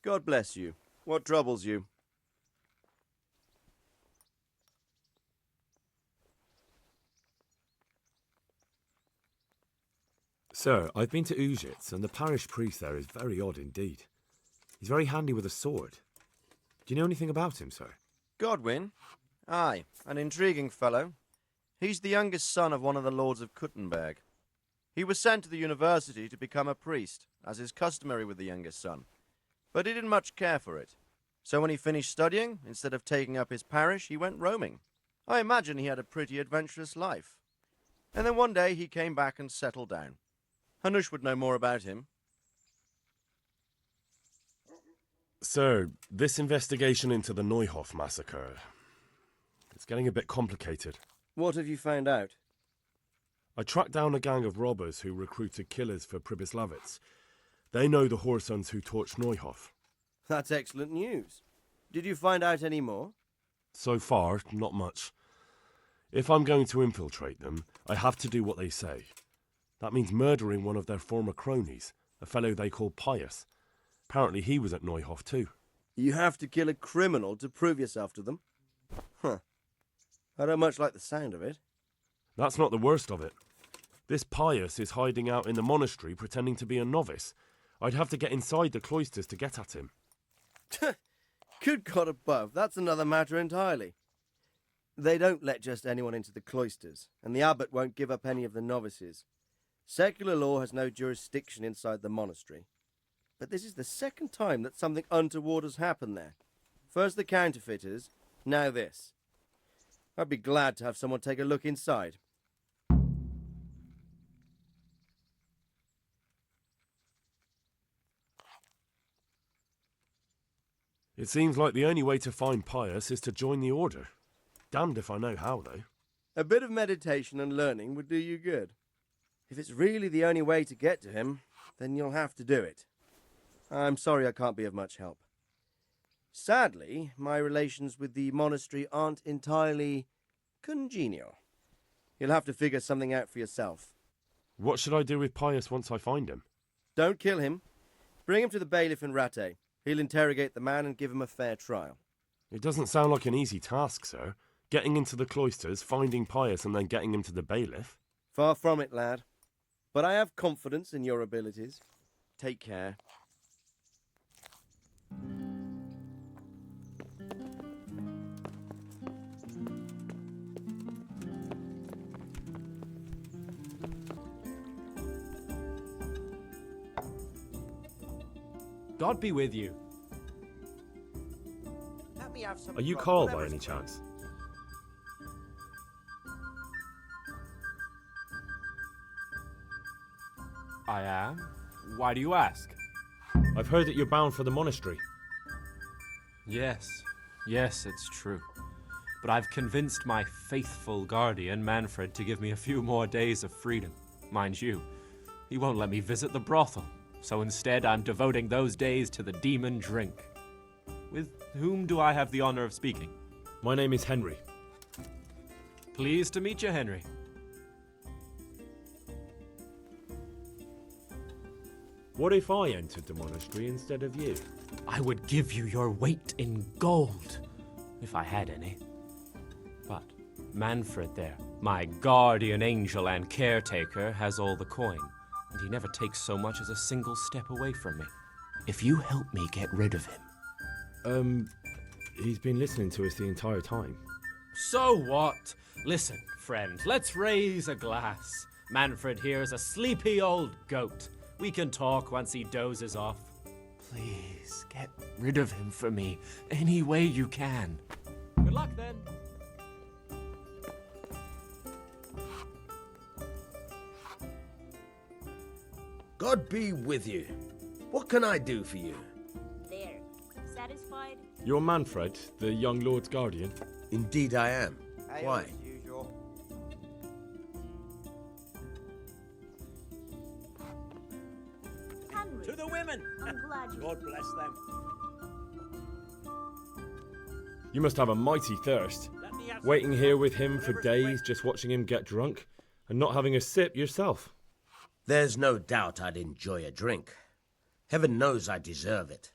God bless you. What troubles you? Sir, I've been to Ujits, and the parish priest there is very odd indeed. He's very handy with a sword. Do you know anything about him, sir? Godwin? Aye, an intriguing fellow. He's the youngest son of one of the lords of Kuttenberg. He was sent to the university to become a priest, as is customary with the youngest son. But he didn't much care for it. So when he finished studying, instead of taking up his parish, he went roaming. I imagine he had a pretty adventurous life. And then one day he came back and settled down. Hanush would know more about him. Sir, this investigation into the Neuhof massacre, it's getting a bit complicated. What have you found out? I tracked down a gang of robbers who recruited killers for Pribyslavitz. They know the whoresons who torched Neuhof. That's excellent news. Did you find out any more? So far, not much. If I'm going to infiltrate them, I have to do what they say. That means murdering one of their former cronies, a fellow they call Pius. Apparently he was at Neuhof too. You have to kill a criminal to prove yourself to them? Huh. I don't much like the sound of it. That's not the worst of it. This Pius is hiding out in the monastery pretending to be a novice. I'd have to get inside the cloisters to get at him. Good God above, that's another matter entirely. They don't let just anyone into the cloisters, and the abbot won't give up any of the novices. Secular law has no jurisdiction inside the monastery. But this is the second time that something untoward has happened there. First the counterfeiters, now this. I'd be glad to have someone take a look inside. It seems like the only way to find Pius is to join the order. Damned if I know how, though. A bit of meditation and learning would do you good. If it's really the only way to get to him, then you'll have to do it. I'm sorry I can't be of much help. Sadly, my relations with the monastery aren't entirely congenial. You'll have to figure something out for yourself. What should I do with Pius once I find him? Don't kill him. Bring him to the bailiff in Rattay. He'll interrogate the man and give him a fair trial. It doesn't sound like an easy task, sir. Getting into the cloisters, finding Pius, and then getting him to the bailiff. Far from it, lad. But I have confidence in your abilities. Take care. God be with you. Let me have some Are you grub, Carl by whatever's any going. chance? I am. Why do you ask? I've heard that you're bound for the monastery. Yes, it's true. But I've convinced my faithful guardian, Manfred, to give me a few more days of freedom. Mind you, he won't let me visit the brothel, so instead I'm devoting those days to the demon drink. With whom do I have the honor of speaking? My name is Henry. Pleased to meet you, Henry. What if I entered the monastery instead of you? I would give you your weight in gold, if I had any. But Manfred there, my guardian angel and caretaker, has all the coin, and he never takes so much as a single step away from me. If you help me get rid of him... He's been listening to us the entire time. So what? Listen, friend, let's raise a glass. Manfred here's a sleepy old goat. We can talk once he dozes off. Please, get rid of him for me, any way you can. Good luck, then. God be with you. What can I do for you? There. Satisfied? You're Manfred, the young lord's guardian. Indeed I am. Why? As usual. Henry. To the women! I'm glad you... God bless them. You must have a mighty thirst. Let me have Waiting some here grub, with him for whatever's days, wet. just watching him get drunk, and not having a sip yourself. There's no doubt I'd enjoy a drink. Heaven knows I deserve it.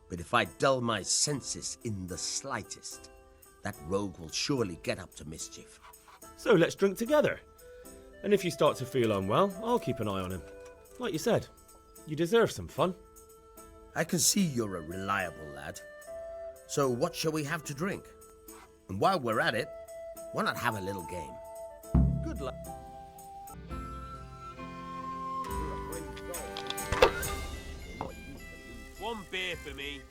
But if I dull my senses in the slightest, that rogue will surely get up to mischief. So let's drink together. And if you start to feel unwell, I'll keep an eye on him. Like you said, you deserve some fun. I can see you're a reliable lad. So what shall we have to drink? And while we're at it, why not have a little game? Good luck. One beer for me.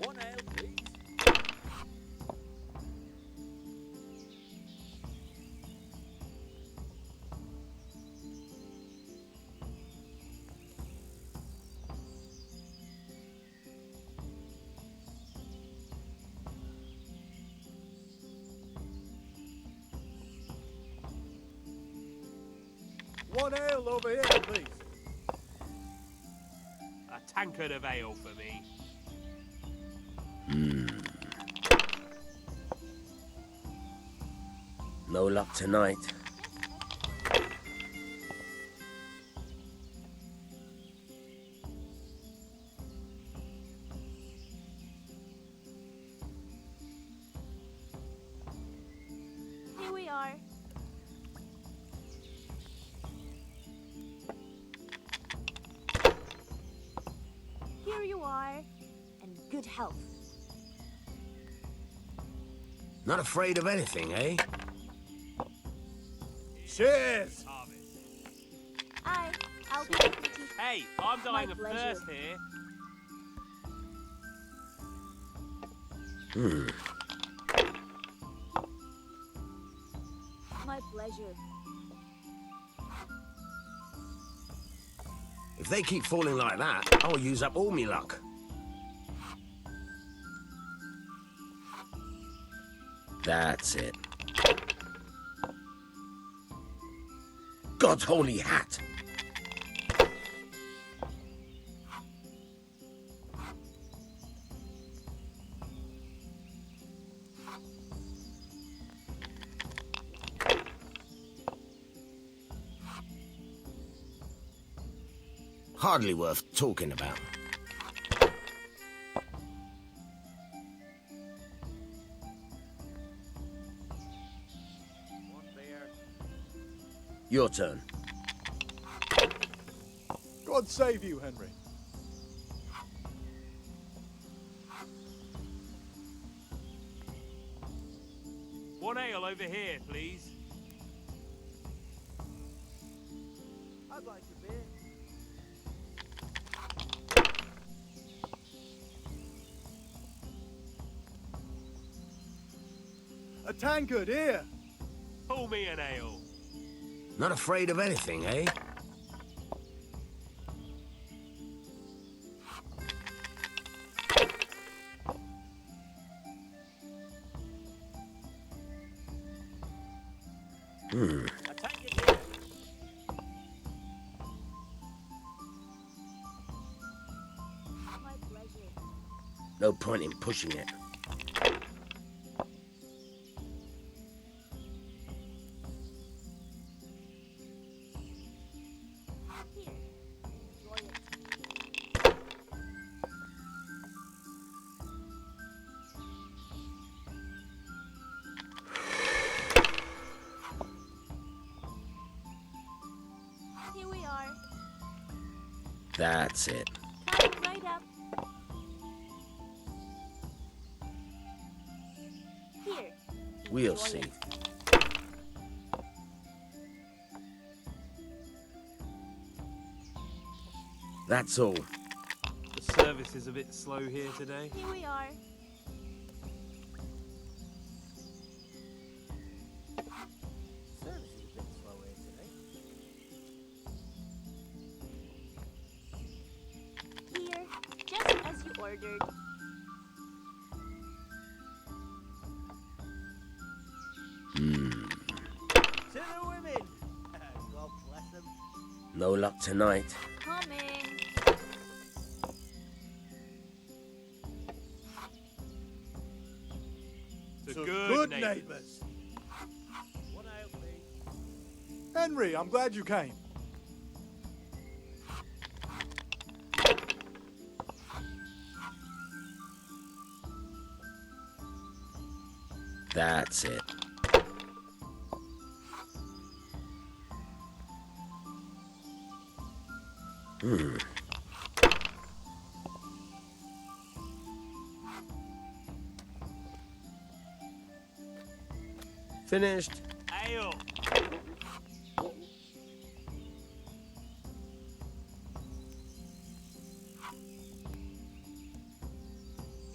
One ale, please. One ale over here, please. A tankard of ale for me. No luck tonight. Here we are. Here you are. And good health. Not afraid of anything, eh? Cheers! I'll be happy to. Hey, I'm dying of pleasure. thirst here. My pleasure. If they keep falling like that, I'll use up all me luck. That's it. God's holy hat! Hardly worth talking about. One beer. Your turn. God save you, Henry. One ale over here, please. I'd like a beer. A tankard here. Pull me an ale. Not afraid of anything, eh? A tankard here. My pleasure. No point in pushing it. Here. Enjoy it. Here we are. That's it. Coming right up. Here. We'll Enjoy see. it. That's all. The service is a bit slow here today. Here we are. Service is a bit slow here today. Here. Just as you ordered. To the women. God bless them. No luck tonight. Coming. To good neighbours. One ale, please. Henry, I'm glad you came. That's it. Finished. Ale.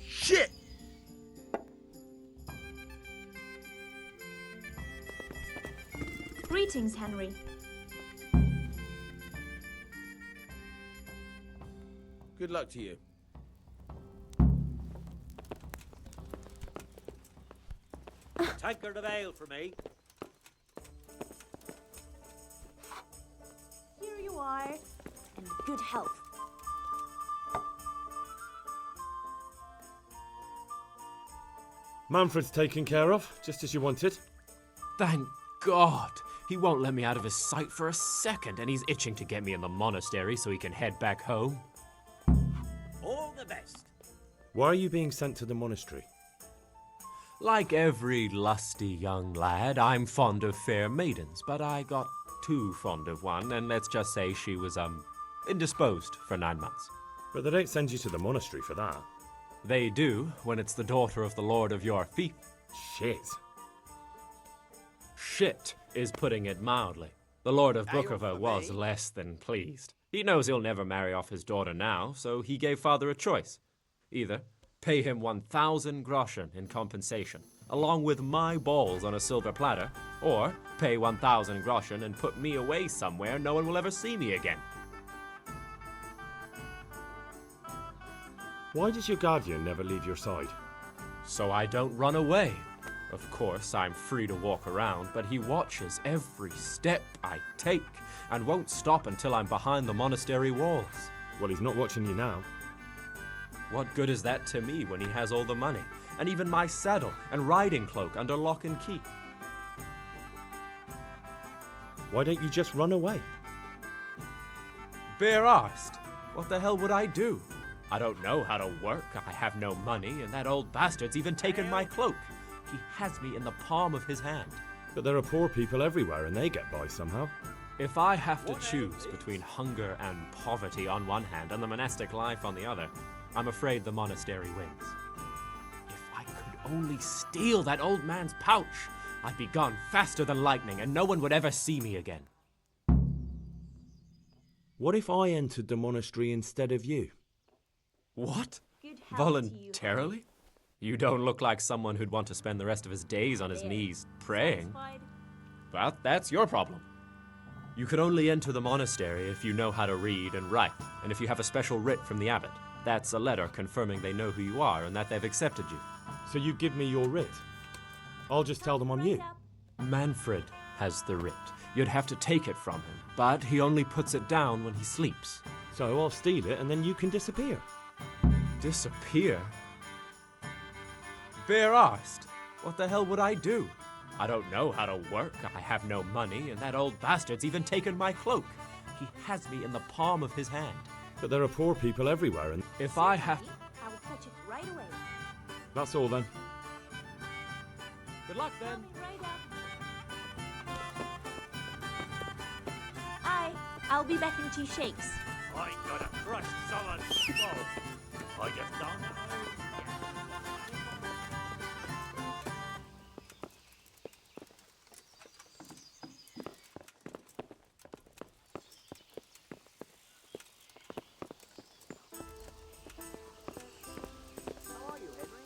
Shit! Greetings, Henry. Good luck to you. Tankard of ale for me. Here you are, and good health. Manfred's taken care of, just as you wanted. Thank God! He won't let me out of his sight for a second, and he's itching to get me in the monastery so he can head back home. All the best. Why are you being sent to the monastery? Like every lusty young lad, I'm fond of fair maidens, but I got too fond of one, and let's just say she was, indisposed for 9 months. But they don't send you to the monastery for that. They do, when it's the daughter of the lord of your fief. Shit. Shit is putting it mildly. The Lord of Bookerver was less than pleased. He knows he'll never marry off his daughter now, so he gave father a choice. Either pay him 1,000 groschen in compensation, along with my balls on a silver platter, or pay 1,000 groschen and put me away somewhere no one will ever see me again. Why does your guardian never leave your side? So I don't run away. Of course, I'm free to walk around, but he watches every step I take and won't stop until I'm behind the monastery walls. Well, he's not watching you now. What good is that to me when he has all the money, and even my saddle and riding cloak under lock and key? Why don't you just run away? Bare-arsed. What the hell would I do? I don't know how to work, I have no money, and that old bastard's even taken my cloak. He has me in the palm of his hand. But there are poor people everywhere and they get by somehow. If I have to choose between hunger and poverty on one hand and the monastic life on the other, I'm afraid the monastery wins. If I could only steal that old man's pouch, I'd be gone faster than lightning and no one would ever see me again. What if I entered the monastery instead of you? What? Good health Voluntarily? To you, You don't look like someone who'd want to spend the rest of his days on his Henry. knees praying. Satisfied? But that's your problem. You can only enter the monastery if you know how to read and write, and if you have a special writ from the abbot. That's a letter confirming they know who you are and that they've accepted you. So you give me your writ. I'll just tell them I'm you. Right up. Manfred has the writ. You'd have to take it from him, but he only puts it down when he sleeps. So I'll steal it and then you can disappear. Disappear? Bare-arsed. What the hell would I do? I don't know how to work, I have no money, and that old bastard's even taken my cloak. He has me in the palm of his hand. But there are poor people everywhere and If I have... I will fetch it right away. that's all then. Good luck then. Coming right up. I'll be back in 2 shakes. I got a crushed solid skull. I just don't know. How are you, Henry?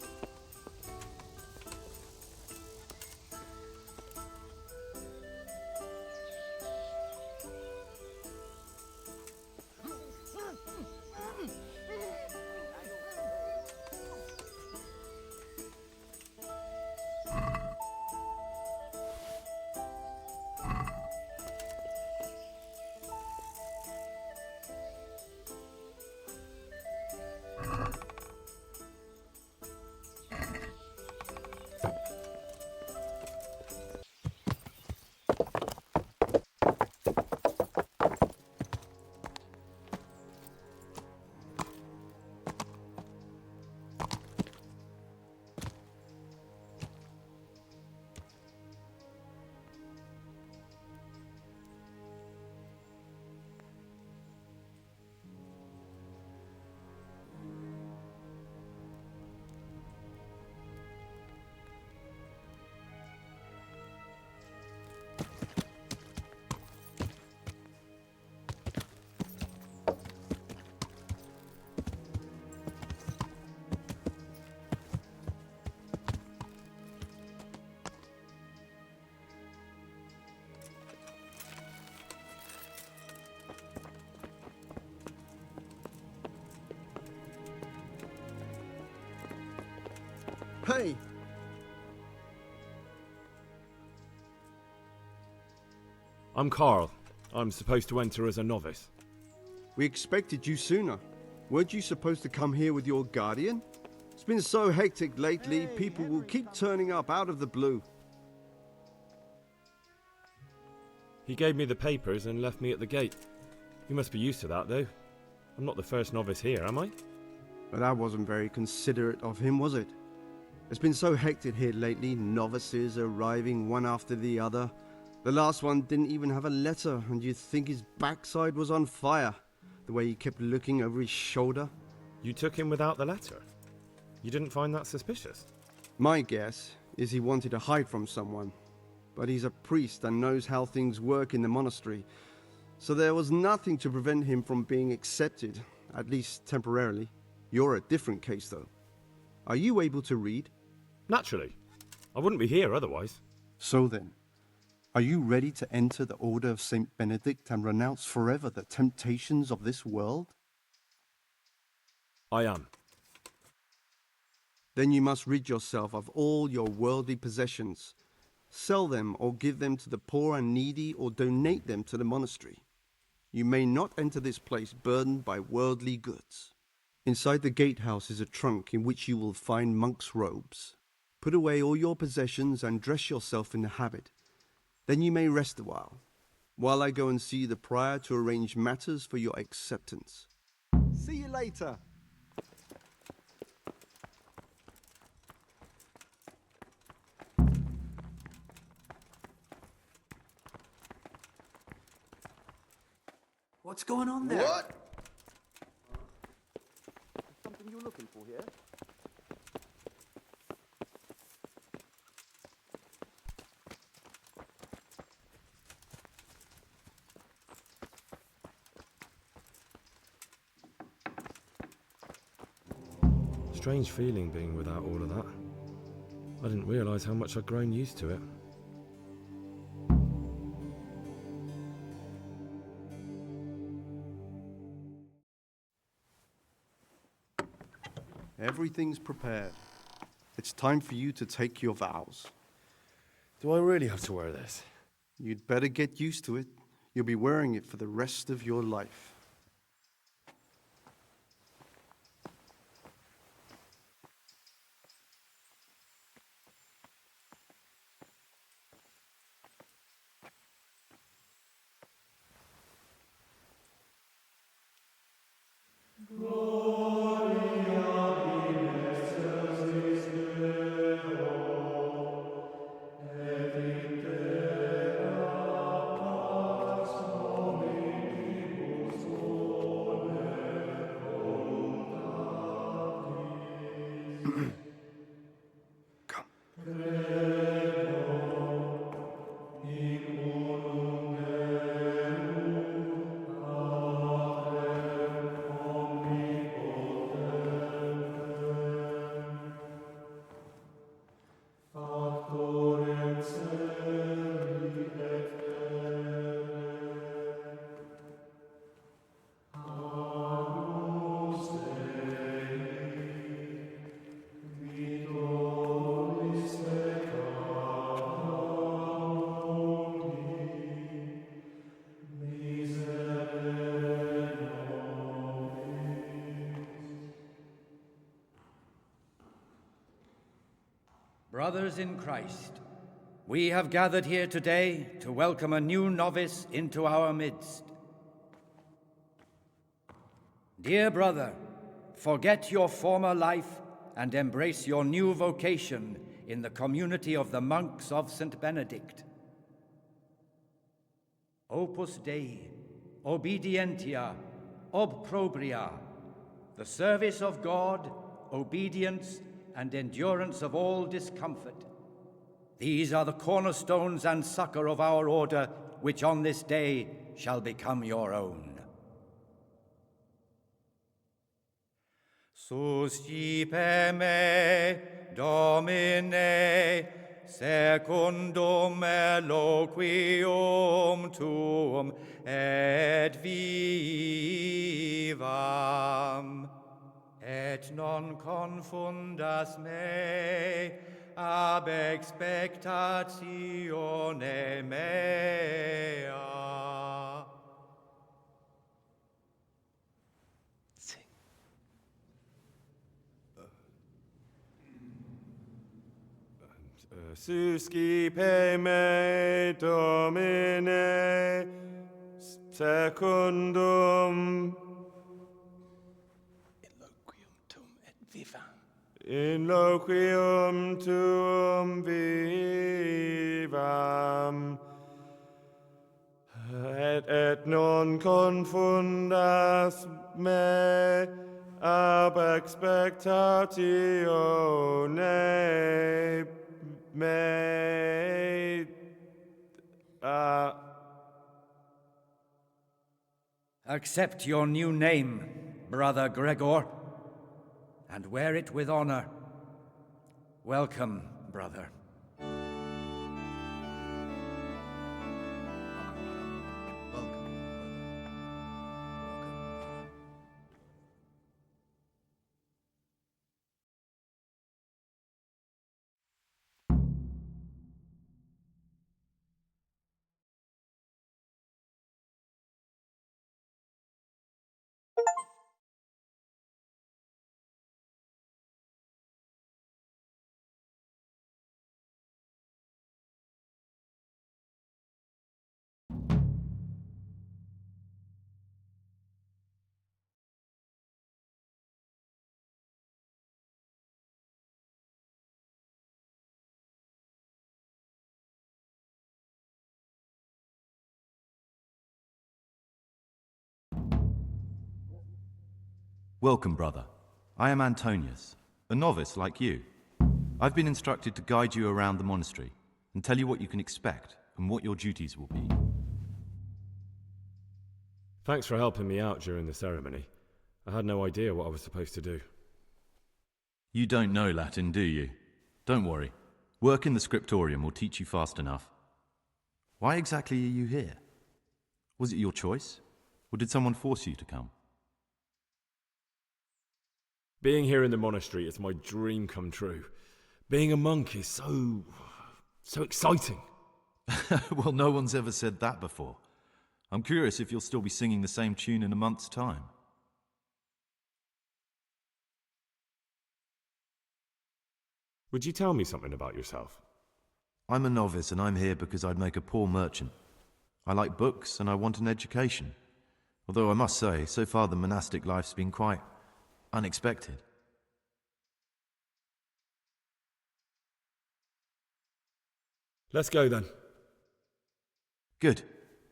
Hey! I'm Carl. I'm supposed to enter as a novice. We expected you sooner. Weren't you supposed to come here with your guardian? It's been so hectic lately, people will keep turning up out of the blue. He gave me the papers and left me at the gate. You must be used to that, though. I'm not the first novice here, am I? But that wasn't very considerate of him, was it? It's been so hectic here lately, novices arriving one after the other. The last one didn't even have a letter, and you'd think his backside was on fire, the way he kept looking over his shoulder. You took him without the letter? You didn't find that suspicious? My guess is he wanted to hide from someone, but he's a priest and knows how things work in the monastery, so there was nothing to prevent him from being accepted, at least temporarily. You're a different case, though. Are you able to read? Naturally. I wouldn't be here otherwise. So then, are you ready to enter the Order of Saint Benedict and renounce forever the temptations of this world? I am. Then you must rid yourself of all your worldly possessions. Sell them or give them to the poor and needy or donate them to the monastery. You may not enter this place burdened by worldly goods. Inside the gatehouse is a trunk in which you will find monk's robes. Put away all your possessions and dress yourself in the habit. Then you may rest a while I go and see the prior to arrange matters for your acceptance. See you later. What's going on there? What? Something you're looking for here? Strange feeling being without all of that. I didn't realise how much I'd grown used to it. Everything's prepared. It's time for you to take your vows. Do I really have to wear this? You'd better get used to it. You'll be wearing it for the rest of your life. Brothers in Christ, we have gathered here today to welcome a new novice into our midst. Dear brother, forget your former life and embrace your new vocation in the community of the monks of St. Benedict. Opus Dei, obedientia, obprobria, the service of God, obedience, and endurance of all discomfort. These are the cornerstones and succor of our order, which on this day shall become your own. Suscipe me, Domine, secundum eloquium tuum, et vivam, et et non confundas me ab expectatione mea. Suscipe me, Domine, secundum in loquium tuum vivam, et non confundas me ab expectatione me. Accept your new name, Brother Gregor, and wear it with honor. Welcome, brother. Welcome, brother. I am Antonius, a novice like you. I've been instructed to guide you around the monastery and tell you what you can expect and what your duties will be. Thanks for helping me out during the ceremony. I had no idea what I was supposed to do. You don't know Latin, do you? Don't worry. Work in the scriptorium will teach you fast enough. Why exactly are you here? Was it your choice? Or did someone force you to come? Being here in the monastery is my dream come true. Being a monk is so exciting. Well, no one's ever said that before. I'm curious if you'll still be singing the same tune in a month's time. Would you tell me something about yourself? I'm a novice and I'm here because I'd make a poor merchant. I like books and I want an education. Although I must say, so far the monastic life's been quite unexpected. Let's go then. Good.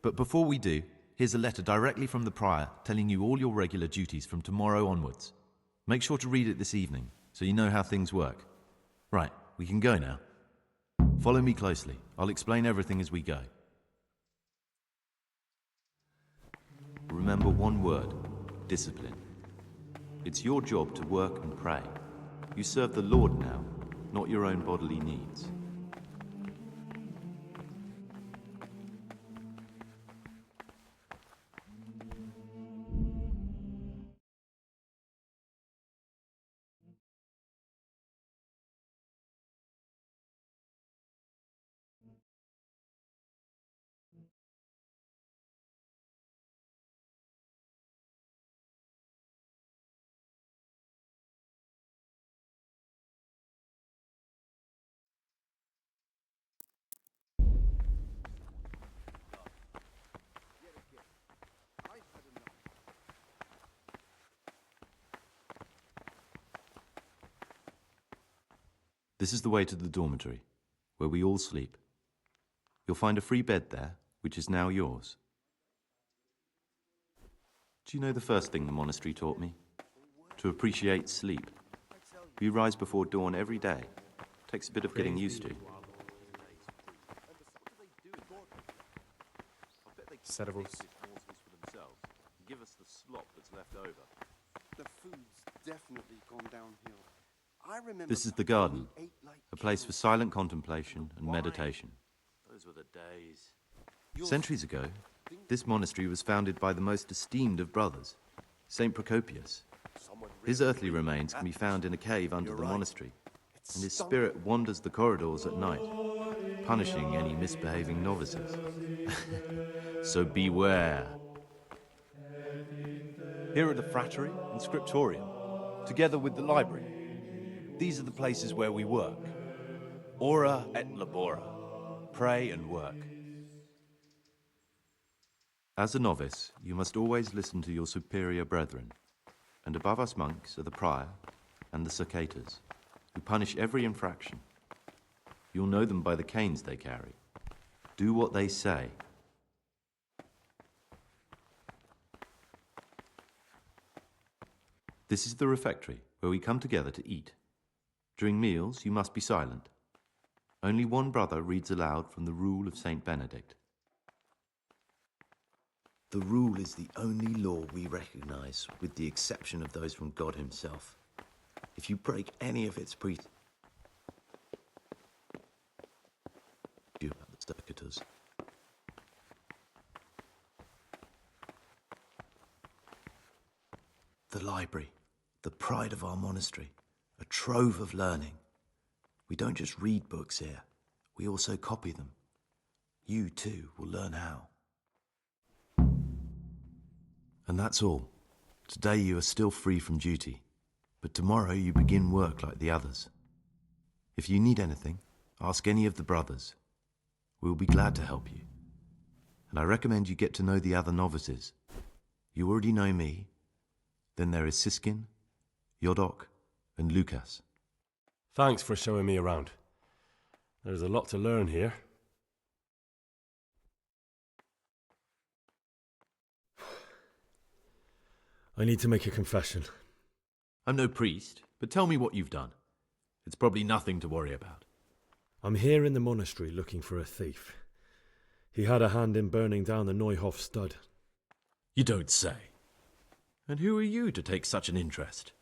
But before we do, here's a letter directly from the prior telling you all your regular duties from tomorrow onwards. Make sure to read it this evening so you know how things work. Right, we can go now. Follow me closely. I'll explain everything as we go. Remember one word: discipline. It's your job to work and pray. You serve the Lord now, not your own bodily needs. This is the way to the dormitory, where we all sleep. You'll find a free bed there, which is now yours. Do you know the first thing the monastery taught me? To appreciate sleep. We rise before dawn every day. Takes a bit of getting used to. Cerebrals. Give us the slop that's left over. The food's definitely gone downhill. I remember This is the garden, a place for silent contemplation and meditation. Those were the days. Centuries ago, this monastery was founded by the most esteemed of brothers, Saint Procopius. His earthly remains can be found in a cave under the monastery, and his spirit wanders the corridors at night, punishing any misbehaving novices. So beware. Here are the frattery and scriptorium, together with the library. These are the places where we work. Ora et labora. Pray and work. As a novice, you must always listen to your superior brethren, and above us monks are the prior and the cicatas, who punish every infraction. You'll know them by the canes they carry. Do what they say. This is the refectory, where we come together to eat. During meals, you must be silent. Only one brother reads aloud from the Rule of Saint Benedict. The rule is the only law we recognize, with the exception of those from God himself. If you break any of its precepts, you about the circuitous. The library, the pride of our monastery, a trove of learning. We don't just read books here, we also copy them. You too will learn how. And that's all. Today you are still free from duty, but tomorrow you begin work like the others. If you need anything, ask any of the brothers. We will be glad to help you. And I recommend you get to know the other novices. You already know me. Then there is Siskin, Yodok, and Lucas. Thanks for showing me around. There's a lot to learn here. I need to make a confession. I'm no priest, but tell me what you've done. It's probably nothing to worry about. I'm here in the monastery looking for a thief. He had a hand in burning down the Neuhof stud. You don't say. And who are you to take such an interest?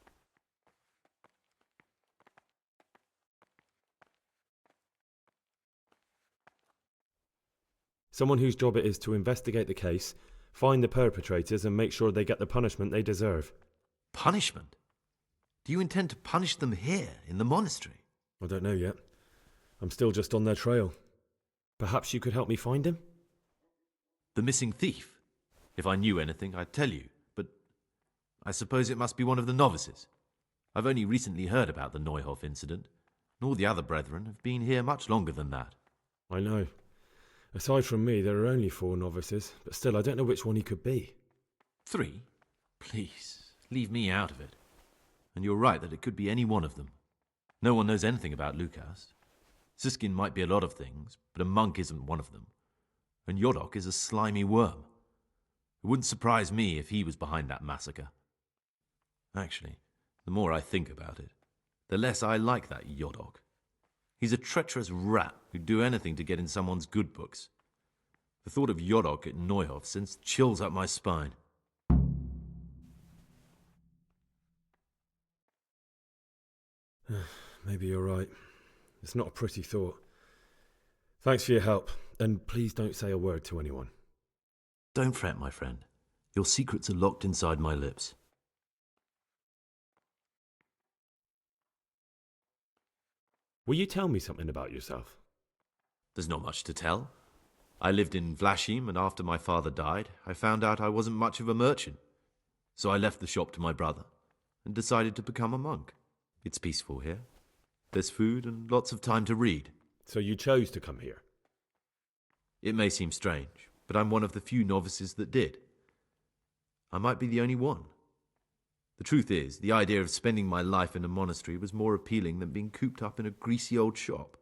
Someone whose job it is to investigate the case, find the perpetrators and make sure they get the punishment they deserve. Punishment? Do you intend to punish them here, in the monastery? I don't know yet. I'm still just on their trail. Perhaps you could help me find him? The missing thief? If I knew anything, I'd tell you, but I suppose it must be one of the novices. I've only recently heard about the Neuhof incident, and all the other brethren have been here much longer than that. I know. Aside from me, there are only 4 novices, but still I don't know which one he could be. 3? Please, leave me out of it. And you're right that it could be any one of them. No one knows anything about Lucas. Siskin might be a lot of things, but a monk isn't one of them. And Yodok is a slimy worm. It wouldn't surprise me if he was behind that massacre. Actually, the more I think about it, the less I like that Yodok. He's a treacherous rat who'd do anything to get in someone's good books. The thought of Yodok at Neuhof sends chills up my spine. Maybe you're right. It's not a pretty thought. Thanks for your help, and please don't say a word to anyone. Don't fret, my friend. Your secrets are locked inside my lips. Will you tell me something about yourself? There's not much to tell. I lived in Vlashim, and after my father died, I found out I wasn't much of a merchant. So I left the shop to my brother, and decided to become a monk. It's peaceful here. There's food and lots of time to read. So you chose to come here? It may seem strange, but I'm one of the few novices that did. I might be the only one. The truth is, the idea of spending my life in a monastery was more appealing than being cooped up in a greasy old shop.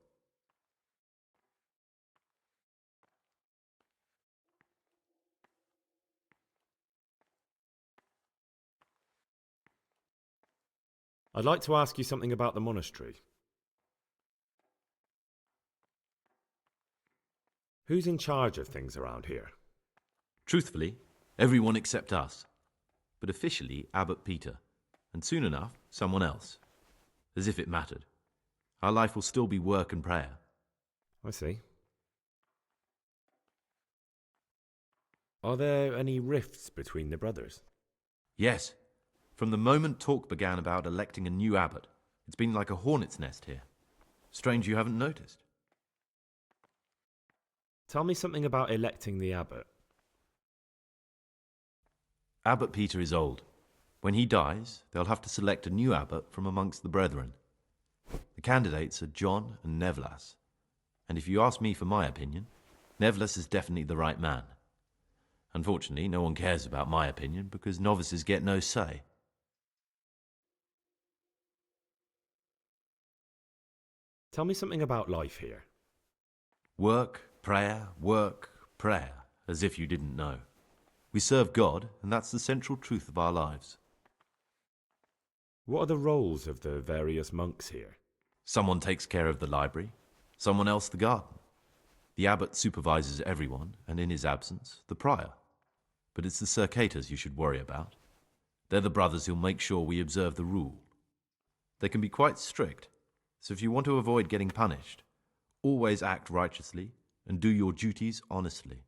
I'd like to ask you something about the monastery. Who's in charge of things around here? Truthfully, everyone except us. But officially, Abbot Peter. And soon enough, someone else. As if it mattered. Our life will still be work and prayer. I see. Are there any rifts between the brothers? Yes. From the moment talk began about electing a new abbot, it's been like a hornet's nest here. Strange you haven't noticed. Tell me something about electing the abbot. Abbot Peter is old. When he dies, they'll have to select a new abbot from amongst the brethren. The candidates are John and Nevlas. And if you ask me for my opinion, Nevlas is definitely the right man. Unfortunately, no one cares about my opinion because novices get no say. Tell me something about life here. Work, prayer, as if you didn't know. We serve God, and that's the central truth of our lives. What are the roles of the various monks here? Someone takes care of the library, someone else the garden. The abbot supervises everyone, and in his absence, the prior. But it's the circators you should worry about. They're the brothers who'll make sure we observe the rule. They can be quite strict, so if you want to avoid getting punished, always act righteously and do your duties honestly.